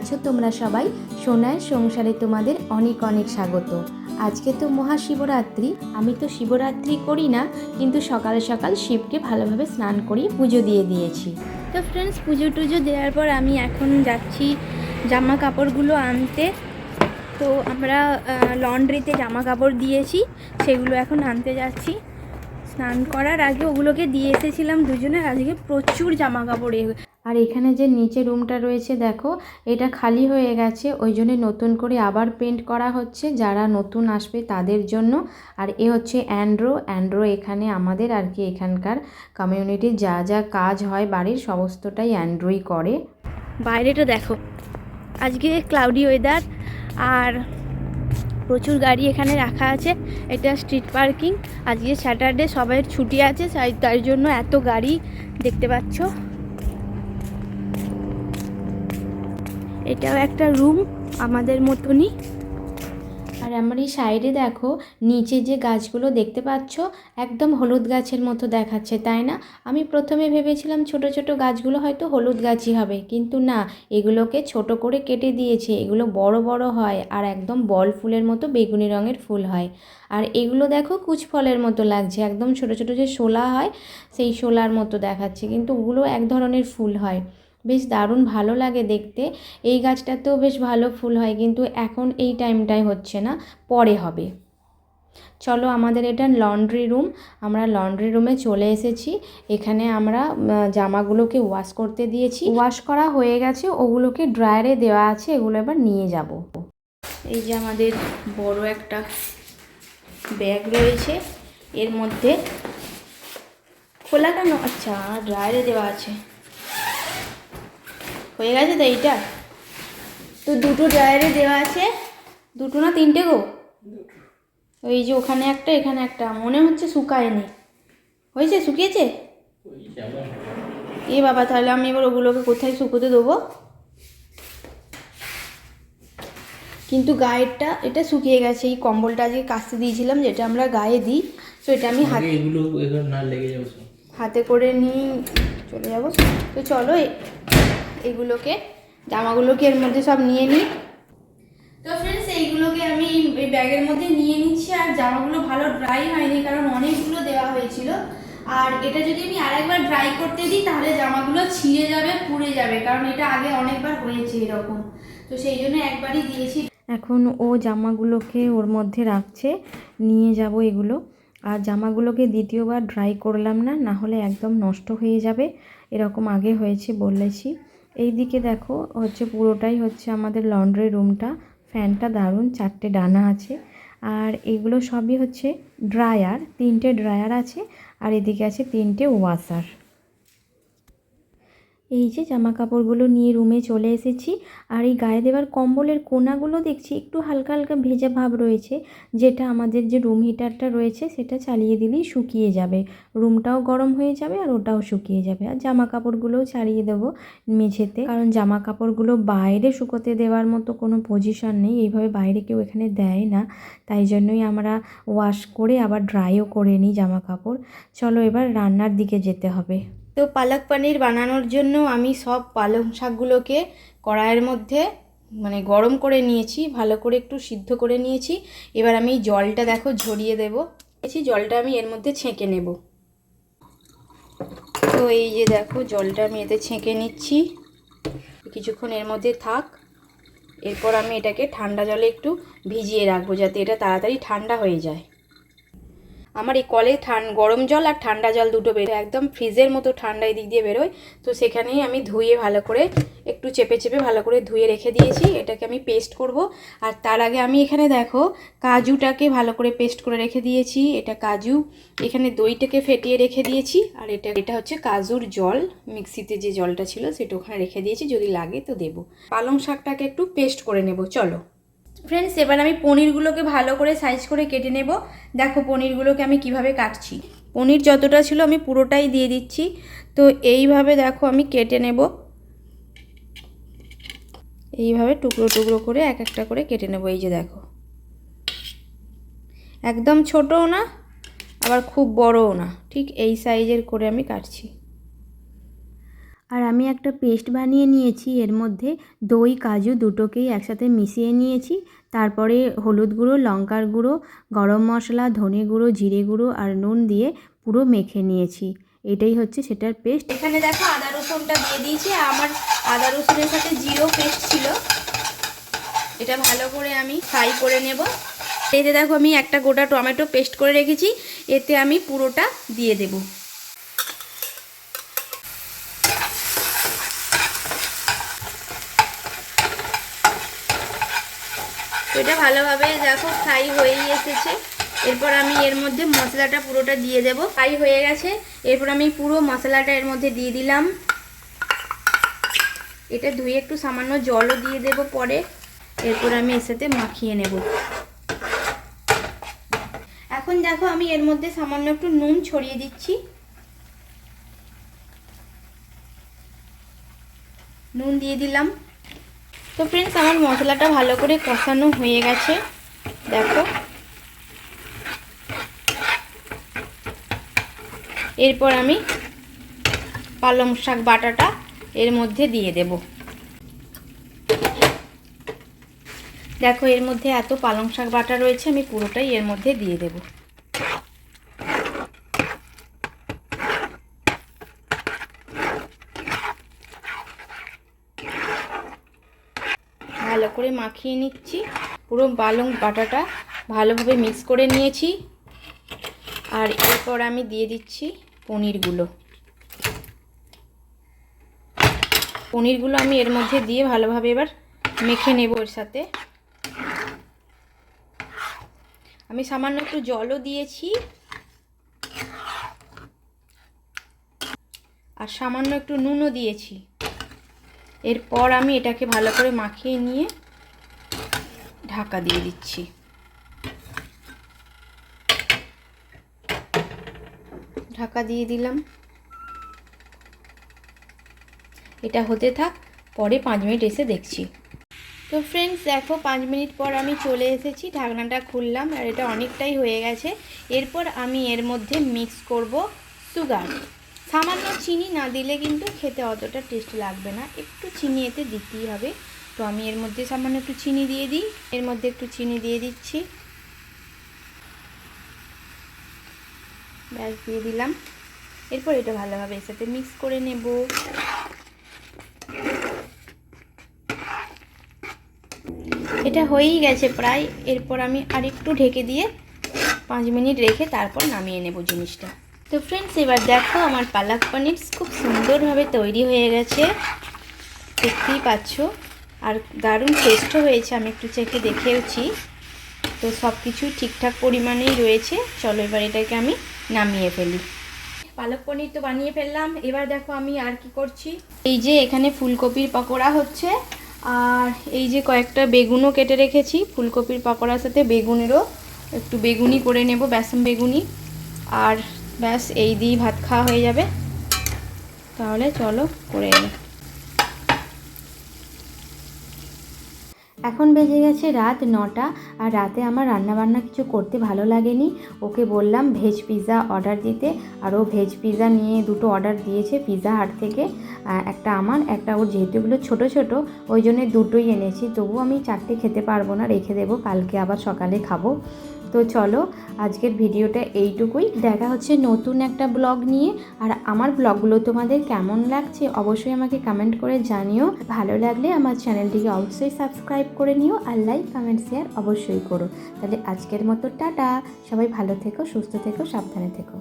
আছো তোমরা সবাই? সোনায় সংসারে তোমাদের অনেক অনেক স্বাগত। আজকে তো মহাশিবরাত্রি। আমি তো শিবরাত্রি করি না, কিন্তু সকাল সকাল শিবকে ভালোভাবে স্নান করিয়ে পুজো দিয়ে দিয়েছি। তো ফ্রেন্ডস, পুজো টুজো দেওয়ার পর আমি এখন যাচ্ছি জামা কাপড়গুলো আনতে। তো আমরা লন্ড্রিতে জামা কাপড় দিয়েছি, সেগুলো এখন আনতে যাচ্ছি। স্নান করার আগে ওগুলোকে দিয়ে এসেছিলাম দুজনের। আজকে প্রচুর জামা কাপড়। আর এখানে যে নিচে রুমটা রয়েছে দেখো, এটা খালি হয়ে গেছে, ওই জন্য নতুন করে আবার পেন্ট করা হচ্ছে যারা নতুন আসবে তাদের জন্য। আর এ হচ্ছে অ্যান্ড্রো এখানে আমাদের আর কি এখানকার কমিউনিটির যা যা কাজ হয় বাড়ির সমস্তটাই অ্যান্ড্রোই করে। বাইরেটা দেখো, আজকে ক্লাউডি ওয়েদার আর প্রচুর গাড়ি এখানে রাখা আছে। এটা স্ট্রিট পার্কিং। আজকে স্যাটারডে, সবাই ছুটি আছে, তার জন্য এত গাড়ি দেখতে পাচ্ছ। এটাও একটা রুম আমাদের মতনই। আর আমার এই সাইডে দেখো, নিচে যে গাছগুলো দেখতে পাচ্ছ একদম হলুদ গাছের মতো দেখাচ্ছে, তাই না? আমি প্রথমে ভেবেছিলাম ছোট ছোট গাছগুলো হয়তো হলুদ গাছই হবে, কিন্তু না, এগুলোকে ছোট করে কেটে দিয়েছে। এগুলো বড় বড় হয় আর একদম বল ফুলের মতো বেগুনি রঙের ফুল হয়। আর এগুলো দেখো কুচ ফলের মতো লাগছে, একদম ছোট ছোট যে শোলা হয় সেই শোলার মতো দেখাচ্ছে, কিন্তু ওগুলো এক ধরনের ফুল হয়। বেশ দারুণ ভালো লাগে দেখতে। এই গাছটাতেও বেশ ভালো ফুল হয়, কিন্তু এখন এই টাইমটাই হচ্ছে না, পরে হবে। চলো, আমাদের এটা লন্ড্রি রুম। আমরা লন্ড্রি রুমে চলে এসেছি। এখানে আমরা জামাগুলোকে ওয়াশ করতে দিয়েছি। ওয়াশ করা হয়ে গেছে, ওগুলোকে ড্রায়ারে দেওয়া আছে, এগুলো এবার নিয়ে যাব। এই যে আমাদের বড় একটা ব্যাগ রয়েছে, এর মধ্যে খোলা কেন? আচ্ছা, ড্রায়ারে দেওয়া আছে, হয়ে গেছে তো। এইটা তো দুটো ড্রায়ারে দেওয়া আছে। দুটো না তিনটে গো? ওই যে ওখানে একটা, এখানে একটা, মনে হচ্ছে শুকায়নি। হয়েছে? শুকিয়েছে? এ বাবা, তাহলে আমি এবার ওগুলোকে কোথায় শুকোতে দেবো? কিন্তু গায়েরটা এটা শুকিয়ে গেছে। এই কম্বলটা আজকে কাচতে দিয়েছিলাম, যেটা আমরা গায়ে দিই। তো এটা আমি হাতে করে নিয়ে চলে যাব। তো চলো, এগুলোকে, জামাগুলোকে এর মধ্যে সব নিয়ে নিই। তো ফ্রেন্ডস, এইগুলোকে আমি এই ব্যাগের মধ্যে নিয়ে নিচ্ছি। আর জামাগুলো ভালো ড্রাই হয়নি, কারণ অনেকগুলো দেওয়া হয়েছিল। আর এটা যদি আমি আরেকবার ড্রাই করতে দিই তাহলে জামাগুলো ছিঁড়ে যাবে, পুড়ে যাবে, কারণ এটা আগে অনেকবার হয়েছে এরকম। তো সেই জন্য একবারই দিয়েছি। এখন ও জামাগুলোকে ওর মধ্যে রাখছে, নিয়ে যাব এগুলো। আর জামাগুলোকে দ্বিতীয়বার ড্রাই করলাম না, না হলে একদম নষ্ট হয়ে যাবে। এরকম আগে হয়েছে বলেছি। এই দিকে দেখো, হচ্ছে পুরোটাই হচ্ছে আমাদের লন্ড্রি রুমটা। ফ্যানটা দারুণ, 4টে ডানা আছে। আর এগুলো সবই হচ্ছে ড্রায়ার, 3টে ড্রায়ার আছে। আর এদিকে আছে 3টে ওয়াশার। এই যে জামা কাপড়গুলো নিয়ে রুমে চলে এসেছি। আর এই গায়ে দেওয়ার কম্বলের কোনাগুলো দেখছি একটু হালকা হালকা ভেজা ভাব রয়েছে, যেটা আমাদের যে রুম হিটারটা রয়েছে সেটা চালিয়ে দিলেই শুকিয়ে যাবে। রুমটাও গরম হয়ে যাবে আর ওটাও শুকিয়ে যাবে। আর জামা কাপড়গুলোও ছাড়িয়ে দেবো মেঝেতে, কারণ জামা কাপড়গুলো বাইরে শুকোতে দেওয়ার মতো কোনো পজিশন নেই, এইভাবে বাইরে কেউ এখানে দেয় না। তাই জন্যই আমরা ওয়াশ করে আবার ড্রাইও করে নিই জামা কাপড়। চলো, এবার রান্নার দিকে যেতে হবে। তো পালক পনির বানানোর জন্য আমি সব পালং শাকগুলোকে কড়াইয়ের মধ্যে গরম করে নিয়েছি, ভালো করে একটু সিদ্ধ করে নিয়েছি। এবার আমি জলটা দেখো ঝরিয়ে দেব। জলটা আমি এর মধ্যে ছেঁকে নেব। তো এই যে দেখো, জলটা আমি এতে ছেঁকে নিচ্ছি। কিছুক্ষণ এর মধ্যে থাক। এরপর আমি এটাকে ঠান্ডা জলে একটু ভিজিয়ে রাখবো, যাতে এটা তাড়াতাড়ি ঠান্ডা হয়ে যায়। আমার এই কলে গরম জল আর ঠান্ডা জল দুটো বেরোয়, একদম ফ্রিজের মতো ঠান্ডা এই দিক দিয়ে বেরোয়। তো সেখানেই আমি ধুয়ে ভালো করে একটু চেপে চেপে ভালো করে ধুয়ে রেখে দিয়েছি। এটাকে আমি পেস্ট করব। আর তার আগে আমি এখানে দেখো কাজুটাকে ভালো করে পেস্ট করে রেখে দিয়েছি। এটা কাজু, এখানে দইটাকে ফেটিয়ে রেখে দিয়েছি। আর এটা হচ্ছে কাজুর জল, মিক্সিতে যে জলটা ছিল সেটা ওখানে রেখে দিয়েছি, যদি লাগে তো দেবো। পালং শাকটাকে একটু পেস্ট করে নেব। চলো ফ্রেন্ডস, এবার আমি পনিরগুলোকে ভালো করে সাইজ করে কেটে নেব। দেখো পনিরগুলোকে আমি কিভাবে কাটছি। পনির যতটা ছিল আমি পুরোটাই দিয়ে দিচ্ছি। তো এইভাবে দেখো আমি কেটে নেব, এইভাবে টুকরো টুকরো করে এক একটা করে কেটে নেব। এই যে দেখো, একদম ছোটও না আবার খুব বড়ও না, ঠিক এই সাইজের করে আমি কাটছি। আর আমি একটা পেস্ট বানিয়ে নিয়েছি, এর মধ্যে দই কাজু দুটোকেই একসাথে মিশিয়ে নিয়েছি। তারপরে হলুদ গুঁড়ো, লঙ্কার গুঁড়ো, গরম মশলা, ধনে গুঁড়ো, জিরে গুঁড়ো আর নুন দিয়ে পুরো মেখে নিয়েছি। এটাই হচ্ছে সেটার পেস্ট। এখানে দেখো আদা রসুনটা দিয়ে দিয়েছি, আমার আদা রসুনের সাথে জিরেও পেস্ট ছিল। এটা ভালো করে আমি ফ্রাই করে নেব। এতে দেখো আমি একটা গোটা টমেটো পেস্ট করে রেখেছি, এতে আমি পুরোটা দিয়ে দেব। এটা ভালোভাবে দেখো ফ্রাই হয়েই এসেছে। এরপর আমি এর মধ্যে মশলাটা পুরোটা দিয়ে দেব। ফ্রাই হয়ে গেছে, এরপর আমি পুরো মশলাটা এর মধ্যে দিয়ে দিলাম। এটা ধুয়ে একটু সামান্য জলও দিয়ে দেব পরে। এরপর আমি এর সাথে মাখিয়ে নেব। এখন দেখো আমি এর মধ্যে সামান্য একটু নুন ছড়িয়ে দিচ্ছি। নুন দিয়ে দিলাম। তো ফ্রেন্ডস, আমার মশলাটা ভালো করে কষানো হয়ে গেছে দেখো। এরপর আমি পালং শাক বাটাটা এর মধ্যে দিয়ে দেব। দেখো এর মধ্যে এত পালং শাক বাটা রয়েছে, আমি পুরোটাই এর মধ্যে দিয়ে দেব। ভালো করে মাখিয়ে নিচ্ছি। পুরো পালং বাটাটা ভালোভাবে মিক্স করে নিয়েছি। আর এরপর আমি দিয়ে দিচ্ছি পনিরগুলো। পনিরগুলো আমি এর মধ্যে দিয়ে ভালোভাবে এবার মেখে নেব। এর সাথে আমি সামান্য একটু জলও দিয়েছি আর সামান্য একটু নুনও দিয়েছি। এরপর আমি এটাকে ভালো করে মাখিয়ে নিয়ে ঢাকা দিয়ে দিচ্ছি। ঢাকা দিয়ে দিলাম। এটা হতে থাক, পরে 5 মিনিট এসে দেখছি। তো ফ্রেন্ডস দেখো 5 মিনিট পর আমি চলে এসেছি, ঢাকনাটা খুললাম আর এটা অনেকটাই হয়ে গেছে। এরপর আমি এর মধ্যে মিক্স করব সুগার। সামান্য চিনি না দিলে কিন্তু খেতে অতটা টেস্ট লাগবে না, একটু চিনি এতে দিতেই হবে। তো আমি এর মধ্যে সামান্য একটু চিনি দিয়ে দিই। এর মধ্যে একটু চিনি দিয়ে দিচ্ছি, ব্যাস দিয়ে দিলাম। এরপর এটা ভালোভাবে এর সাথে মিক্স করে নেব। এটা হয়েই গেছে প্রায়। এরপর আমি আরেকটু ঢেকে দিয়ে 5 মিনিট রেখে তারপর নামিয়ে নেব জিনিসটা। তো ফ্রেন্ডস, এবার দেখো আমার পালক পনির খুব সুন্দরভাবে তৈরি হয়ে গেছে, দেখতেই পাচ্ছ। আর দারুণ টেস্টও হয়েছে, আমি একটু চেখে দেখেওছি। তো সব কিছুই ঠিকঠাক পরিমাণেই রয়েছে। চলো এবার এটাকে আমি নামিয়ে ফেলি। পালক পনির তো বানিয়ে ফেললাম। এবার দেখো আমি আর কি করছি। এই যে এখানে ফুলকপির পকোড়া হচ্ছে, আর এই যে কয়েকটা বেগুনও কেটে রেখেছি। ফুলকপির পকোড়ার সাথে বেগুনেরও একটু বেগুনি করে নেব, বেসন বেগুনি। আর ব্যাস এই দিয়েই ভাত খাওয়া হয়ে যাবে। তাহলে চলো করে নেব। এখন বেজে গেছে রাত 9টা। আর রাতে আমার রান্নাবান্না কিছু করতে ভালো লাগেনি। ওকে বললাম ভেজ পিৎজা অর্ডার দিতে, আর ও ভেজ পিৎজা নিয়ে 2টো অর্ডার দিয়েছে পিৎজা হাট থেকে। একটা আমার, একটা ওর। যেহেতু এগুলো ছোটো ছোটো ওই জন্য 2টোই এনেছি। তবু আমি 4টে খেতে পারবো না, রেখে দেবো, কালকে আবার সকালে খাবো। তো চলো আজকের ভিডিওটা এইটুকুই। দেখা হচ্ছে নতুন একটা ব্লগ নিয়ে। আর আমার ব্লগগুলো তোমাদের কেমন লাগছে অবশ্যই আমাকে কমেন্ট করে জানিও। ভালো লাগলে আমার চ্যানেলটিকে অবশ্যই সাবস্ক্রাইব করে নিও, আর লাইক কমেন্ট শেয়ার অবশ্যই করো। তাহলে আজকের মতো টাটা। সবাই ভালো থেকো, সুস্থ থেকো, সাবধানে থেকো।